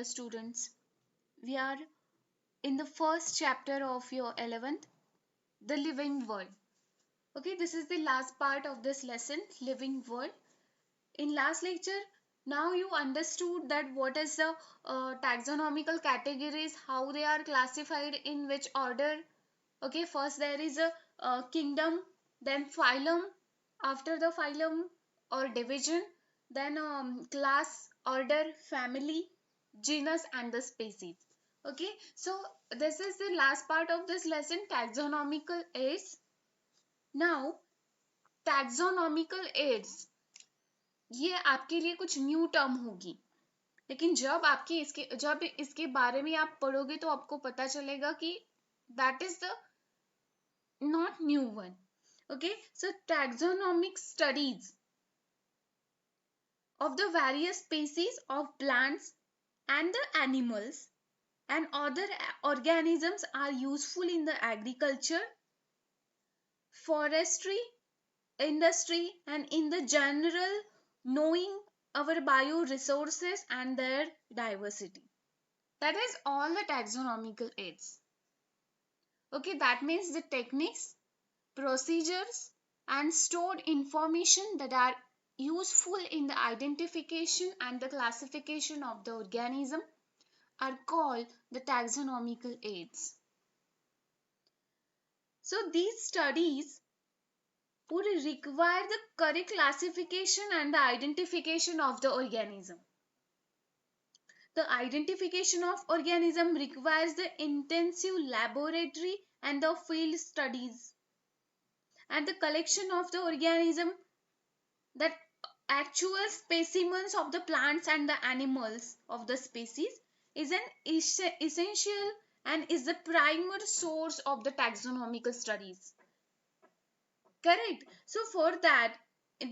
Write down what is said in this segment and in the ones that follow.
dear students. We are in the first chapter of your 11th, the living world. Okay, this is the last part of this lesson, living world. In last lecture, now you understood that what is the taxonomical categories, how they are classified, in which order. Okay, first there is a kingdom, then phylum, after the phylum or division, then class, order, family, genus, and the species. Okay, so this is the last part of this lesson, taxonomical aids. Now taxonomical aids, ये आपके लिए कुछ new term होगी, लेकिन जब इसके बारे में आप पढ़ोगे तो आपको पता चलेगा कि that is the not new one. Okay, so taxonomic studies of the various species of plants and the animals and other organisms are useful in the agriculture, forestry, industry, and in the general knowing our bioresources and their diversity. That is all the taxonomical aids. Okay, that means the techniques, procedures, and stored information that are useful in the identification and the classification of the organism are called the taxonomical aids. So these studies would require the correct classification and the identification of the organism. The identification of organism requires the intensive laboratory and the field studies, and the collection of the organism, that actual specimens of the plants and the animals of the species, is an essential and is the primary source of the taxonomical studies. Correct. So for that,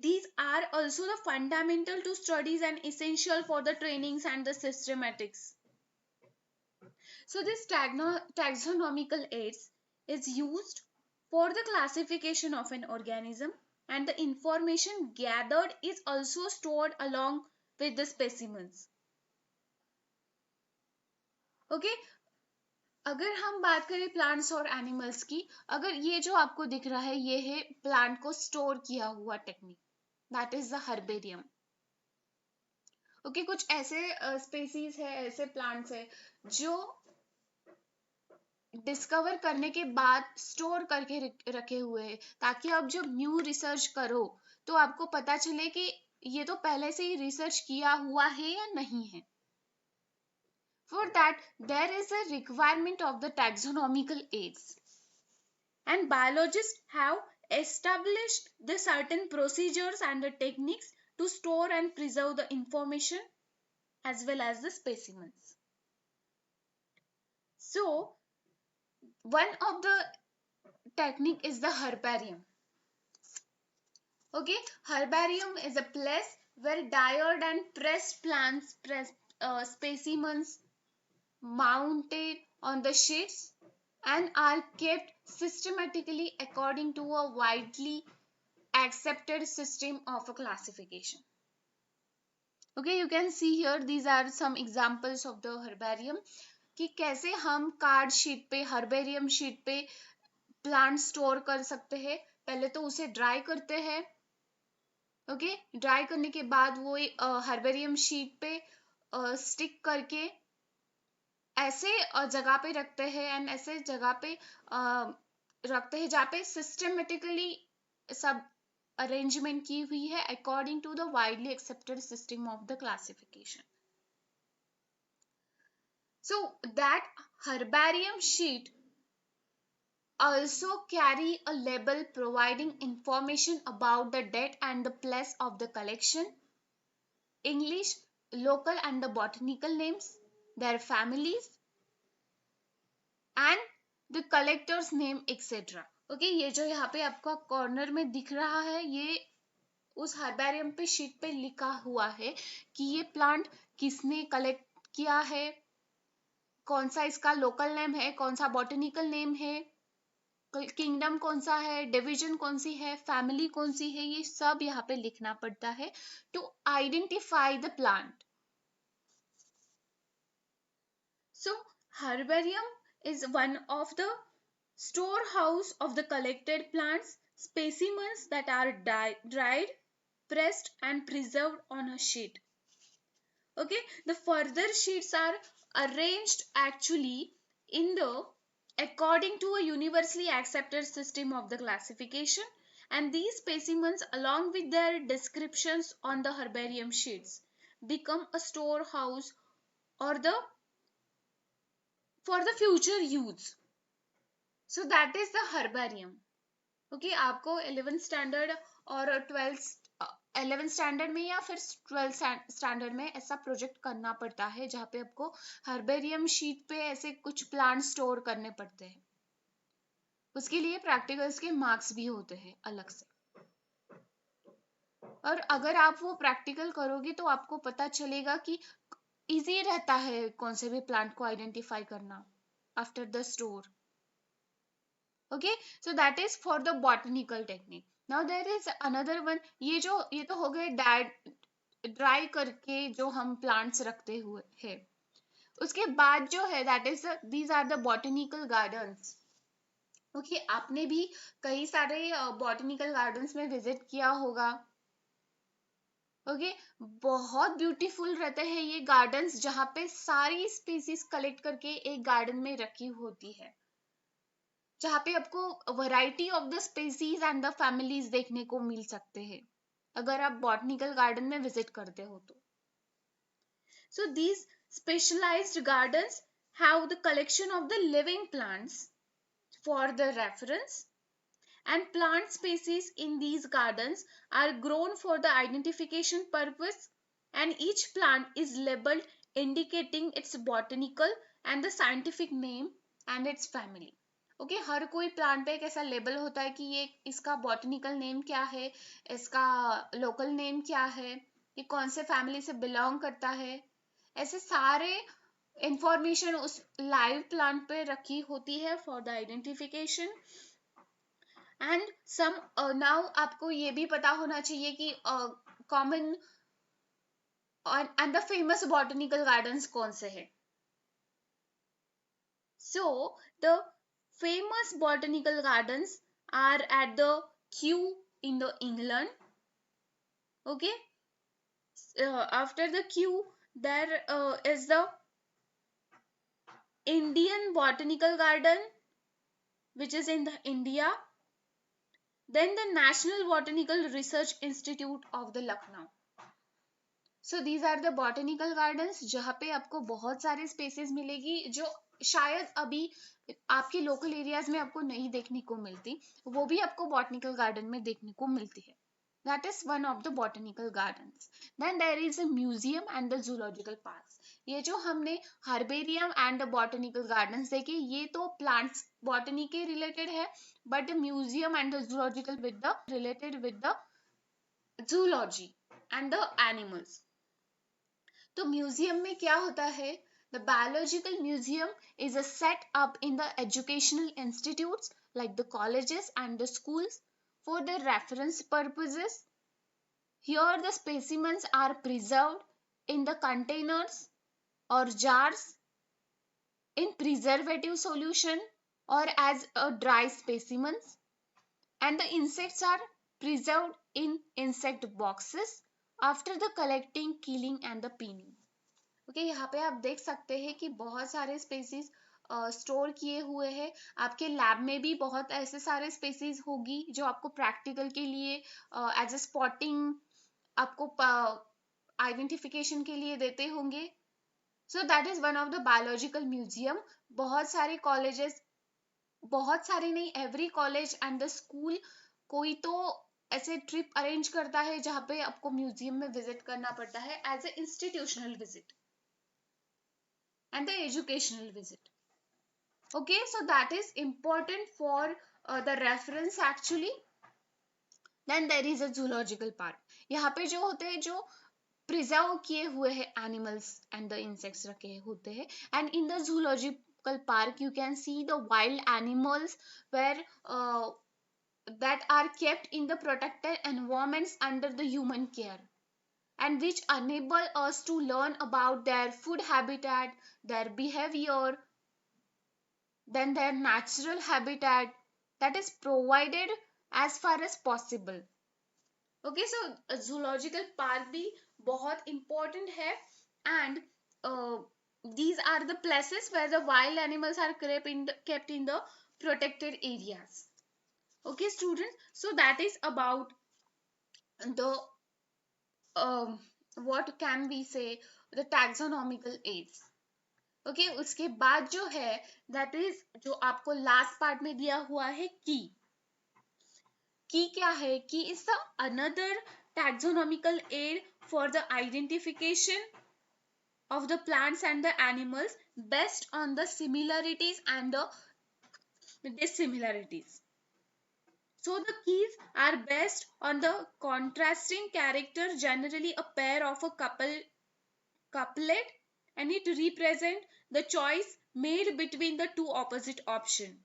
these are also the fundamental to studies and essential for the trainings and the systematics. So this taxonomical aids is used for the classification of an organism, and the information gathered is also stored along with the specimens. Okay, अगर हम बात करें plants और animals की, अगर ये जो आपको दिख रहा है ये है प्लांट को स्टोर किया हुआ technique, that is the herbarium. Okay, कुछ ऐसे स्पेसीज है, ऐसे प्लांट्स है जो डिस्कवर करने के बाद स्टोर करके रखे हुए हैं, ताकि आप जब न्यू रिसर्च करो तो आपको पता चले कि ये तो पहले से ही रिसर्च किया हुआ है या नहीं है. For that, there is a requirement of the taxonomical aids. And biologists have established the certain procedures and the techniques to store and preserve the information as well as the specimens. So, one of the technique is the herbarium. Okay, herbarium is a place where dried and pressed plants, specimens mounted on the sheets and are kept systematically according to a widely accepted system of a classification. Okay, you can see here these are some examples of the herbarium, कि कैसे हम card sheet पे, herbarium sheet पे plant store कर सकते हैं. पहले तो उसे ड्राई करते हैं. ओके, ड्राई करने के बाद वो हर्बेरियम शीट पे स्टिक करके ऐसे जगह पे रखते हैं, एंड ऐसे जगह पे रखते हैं जहाँ पे सिस्टमेटिकली सब अरेंजमेंट की हुई है according to the widely accepted system of the classification. So that herbarium sheet also carry a label providing information about the date and the place of the collection, English, local and the botanical names, their families, and the collector's name, etc. Okay, ये जो यहाँ पे आपका corner में दिख रहा है, ये उस हर्बेरियम पे शीट पे लिखा हुआ है कि ये प्लांट किसने कलेक्ट किया है, कौन सा इसका लोकल नेम है, कौन सा बॉटनिकल नेम है, किंगडम कौन सा है, डिवीजन कौन सी है, फैमिली कौन सी है, ये सब यहाँ पे लिखना पड़ता है to identify the plant. Herbarium is one of the storehouse of the collected plants specimens that are dried, pressed and preserved on a sheet. Okay, the further sheets are arranged actually in the according to a universally accepted system of the classification, and these specimens along with their descriptions on the herbarium sheets become a storehouse or the for the future use. So that is the herbarium. Okay, आपको 11th standard और 11th standard में या फिर 12th standard में ऐसा project करना पड़ता है जहाँ पे आपको हर्बेरियम शीट पे ऐसे कुछ प्लांट स्टोर करने पड़ते हैं. उसके लिए प्रैक्टिकल्स के मार्क्स भी होते हैं अलग से. और अगर आप वो प्रैक्टिकल करोगे तो आपको पता चलेगा कि इजी रहता है कौन से भी प्लांट को आइडेंटिफाई करना after the store. Okay, so that is for the botanical technique. Now there is another one. ये तो हो गए ड्राई करके जो हम प्लांट्स रखते हुए है. उसके बाद जो है that is these are the botanical gardens. Okay, आपने भी कई सारे botanical gardens में विजिट किया होगा. ओके, बहुत ब्यूटीफुल रहते हैं ये गार्डन्स जहाँ पे सारी स्पीसीज कलेक्ट करके एक गार्डन में रखी होती है, जहाँ पे आपको variety of the species and the families देखने को मिल सकते हैं अगर आप बॉटनिकल गार्डन में विजिट करते हो तो. So these specialized gardens have the collection of the living plants for the reference, and plant species in these gardens are grown for the identification purpose, and each plant is labeled indicating its botanical and the scientific name and its family. Okay, हर कोई plant पे एक ऐसा label होता है कि ये इसका बॉटनिकल नेम क्या है, इसका लोकल नेम क्या है, ये कौन से फैमिली से बिलोंग करता है, ऐसे सारे इंफॉर्मेशन उस लाइव प्लांट पे रखी होती है for the identification. And some now आपको ये भी पता होना चाहिए कि common and the famous botanical gardens कौन से हैं. So the famous botanical gardens are at the Kew in the England. Okay, after the Kew there is the Indian Botanical Garden which is in the India, then the National Botanical Research Institute of the Lucknow. So these are the botanical gardens जहाँ पे आपको बहुत सारे spaces मिलेगी जो शायद अभी आपके लोकल एरियाज में आपको नहीं देखने को मिलती, वो भी आपको बॉटनिकल गार्डन में देखने को मिलती है. That is one of the botanical gardens. Then there is a museum and the zoological parks. ये जो हमने herbarium and the botanical gardens देखे, ये तो plants botany के related है, but the museum and the zoological with the related with the zoology and the animals. तो museum में क्या होता है? The biological museum is a set up in the educational institutes like the colleges and the schools for the reference purposes. Here the specimens are preserved in the containers or jars in preservative solution or as a dry specimens, and the insects are preserved in insect boxes after the collecting, killing and the pinning. Okay, यहाँ पे आप देख सकते हैं कि बहुत सारे species store किए हुए हैं. आपके लैब में भी बहुत ऐसे सारे स्पेसीज होगी जो आपको प्रैक्टिकल के लिए एज अ स्पॉटिंग आपको आइडेंटिफिकेशन के लिए देते होंगे. So that is one of the biological museum. बहुत सारे कॉलेजेस, बहुत सारे नहीं, every college and the school कोई तो ऐसे ट्रिप अरेंज करता है जहाँ पे आपको म्यूजियम में विजिट करना पड़ता है as a institutional visit and the educational visit. Okay, so that is important for the reference actually. Then there is a zoological park. यहाँ पे जो होते हैं जो प्रिजर्व किए हुए हैं animals and the insects रखे होते हैं, and in the zoological park you can see the wild animals where that are kept in the protected environments under the human care, and which enable us to learn about their food habitat, their behavior, then their natural habitat that is provided as far as possible. Okay, so zoological park भी बहुत important है, and uh, these are the places where the wild animals are kept in the protected areas. Okay, students, so that is about the um, what can we say, the taxonomical aids. Okay उसके बाद जो है that is जो आपको last part में दिया हुआ है की क्या है, की is the another taxonomical aid for the identification of the plants and the animals based on the similarities and the dissimilarities. So the keys are based on the contrasting character, generally a pair of a couplet, and it represent the choice made between the two opposite option.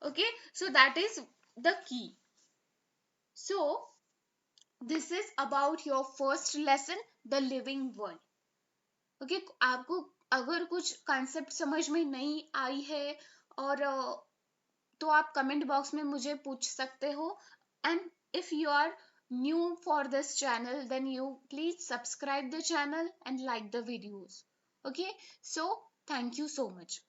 Okay, so that is the key. So this is about your first lesson, the living world. Okay, आपको अगर कुछ concept समझ में नहीं आई है और तो आप कमेंट बॉक्स में मुझे पूछ सकते हो, and if you are new for this channel, then you please subscribe the channel and like the videos. Okay, so thank you so much.